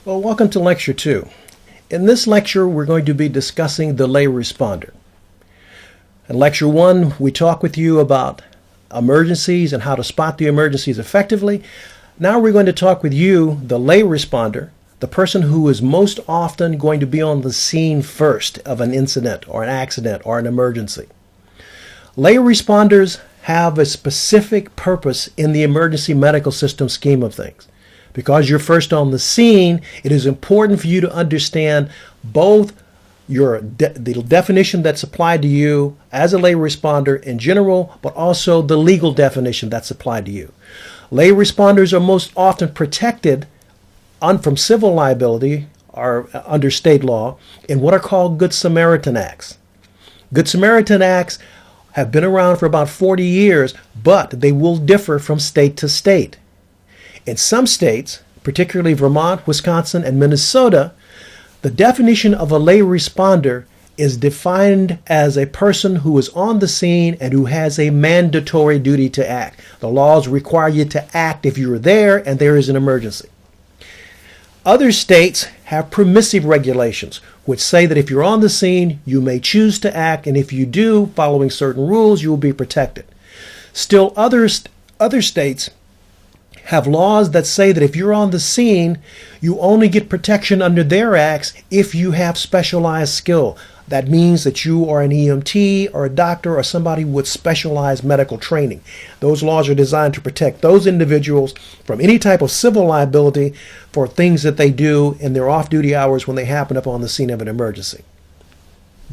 Well, welcome to Lecture 2. In this lecture, we're going to be discussing the lay responder. In Lecture 1, we talk with you about emergencies and how to spot the emergencies effectively. Now we're going to talk with you, the lay responder, the person who is most often going to be on the scene first of an incident or an accident or an emergency. Lay responders have a specific purpose in the emergency medical system scheme of things. Because you're first on the scene, it is important for you to understand both the definition that's applied to you as a lay responder in general, but also the legal definition that's applied to you. Lay responders are most often protected from civil liability or under state law in what are called Good Samaritan Acts. Good Samaritan Acts have been around for about 40 years, but they will differ from state to state. In some states, particularly Vermont, Wisconsin, and Minnesota, the definition of a lay responder is defined as a person who is on the scene and who has a mandatory duty to act. The laws require you to act if you're there and there is an emergency. Other states have permissive regulations, which say that if you're on the scene, you may choose to act, and if you do, following certain rules, you will be protected. Still, other states have laws that say that if you're on the scene, you only get protection under their acts if you have specialized skill. That means that you are an EMT or a doctor or somebody with specialized medical training. Those laws are designed to protect those individuals from any type of civil liability for things that they do in their off-duty hours when they happen up on the scene of an emergency.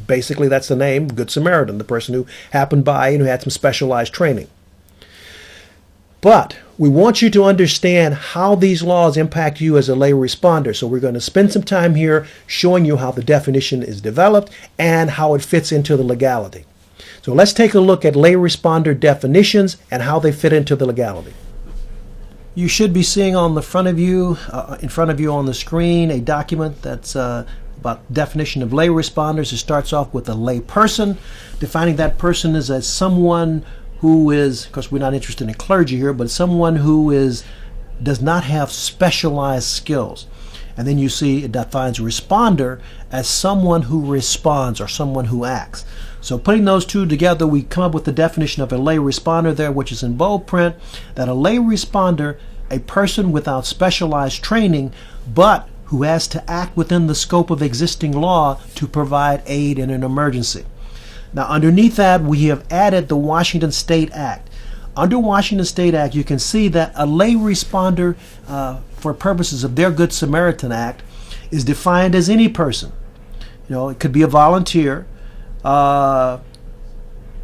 Basically, that's the name, Good Samaritan, the person who happened by and who had some specialized training. But we want you to understand how these laws impact you as a lay responder. So we're going to spend some time here showing you how the definition is developed and how it fits into the legality. So let's take a look at lay responder definitions and how they fit into the legality. You should be seeing on the front of you, in front of you on the screen, a document that's about definition of lay responders. It starts off with a lay person, defining that person as someone who is, of course we're not interested in clergy here, but someone who does not have specialized skills. And then you see it defines responder as someone who responds or someone who acts. So putting those two together, we come up with the definition of a lay responder there, which is in bold print, that a lay responder, a person without specialized training, but who has to act within the scope of existing law to provide aid in an emergency. Now, underneath that, we have added the Washington State Act. Under Washington State Act, you can see that a lay responder, for purposes of their Good Samaritan Act, is defined as any person. You know, it could be a volunteer,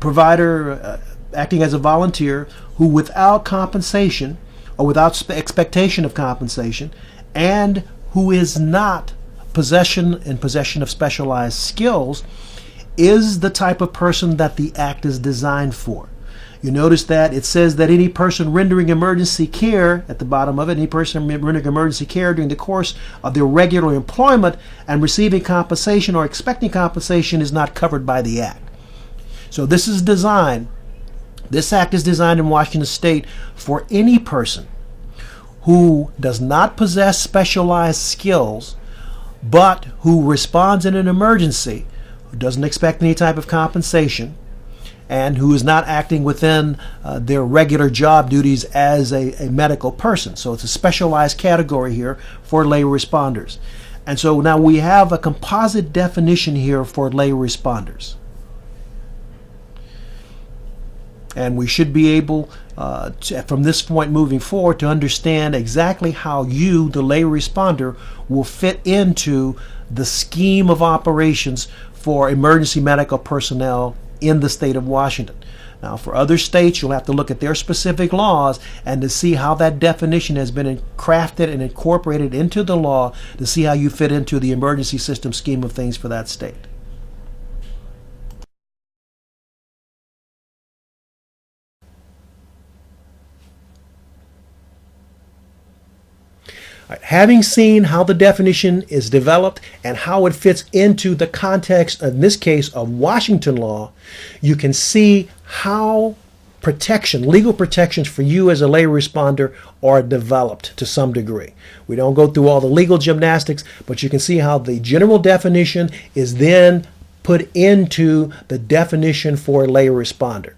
provider acting as a volunteer, who without compensation or without expectation of compensation, and who is not in possession of specialized skills, is the type of person that the act is designed for. You notice that it says that any person rendering emergency care, at the bottom of it, any person rendering emergency care during the course of their regular employment and receiving compensation or expecting compensation is not covered by the act. So this act is designed in Washington State for any person who does not possess specialized skills, but who responds in an emergency, who doesn't expect any type of compensation, and who is not acting within their regular job duties as a medical person. So it's a specialized category here for lay responders. And so now we have a composite definition here for lay responders. And we should be able, from this point moving forward, to understand exactly how you, the lay responder, will fit into the scheme of operations for emergency medical personnel in the state of Washington. Now, for other states, you'll have to look at their specific laws and to see how that definition has been crafted and incorporated into the law to see how you fit into the emergency system scheme of things for that state. Having seen how the definition is developed and how it fits into the context, in this case, of Washington law, you can see how legal protections for you as a lay responder are developed to some degree. We don't go through all the legal gymnastics, but you can see how the general definition is then put into the definition for a lay responder.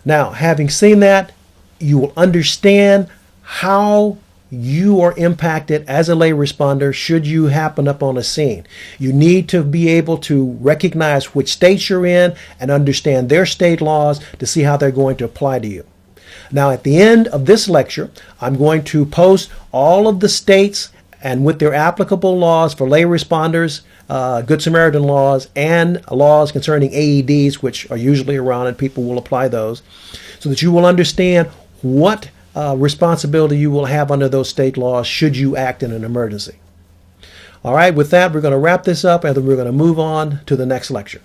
Now, having seen that, you will understand how you are impacted as a lay responder should you happen up on a scene. You need to be able to recognize which states you're in and understand their state laws to see how they're going to apply to you. Now, at the end of this lecture, I'm going to post all of the states and with their applicable laws for lay responders, Good Samaritan laws, and laws concerning AEDs, which are usually around, and people will apply those, so that you will understand what responsibility you will have under those state laws should you act in an emergency. All right, with that, we're going to wrap this up and then we're going to move on to the next lecture.